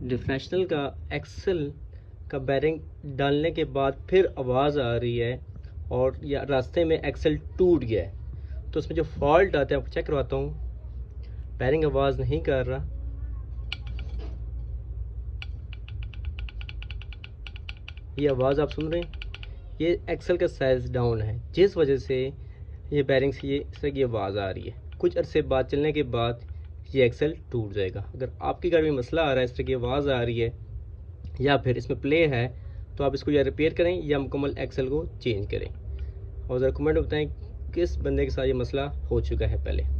Differential का axle का bearing डालने के बाद फिर आवाज़ आ रही है और या रास्ते में एक्सल टूट गया है, तो उसमें जो फॉल्ट आता है आपको चेक करवाता हूँ। बैरिंग आवाज़ नहीं कर रहा, ये आवाज़ आप सुन रहे हैं, ये एक्सल का साइज़ डाउन है, जिस वजह से ये बैरिंग से ये इस तरह की आवाज़ आ रही है। कुछ अरसे बाद चलने के बाद ये एक्सल टूट जाएगा। अगर आपकी गाड़ी में मसला आ रहा है, इस तरह की आवाज़ आ रही है या फिर इसमें प्ले है, तो आप इसको या रिपेयर करें या मुकम्मल एक्सल को चेंज करें। और ज़रा कमेंट में बताएं किस बंदे के साथ ये मसला हो चुका है पहले।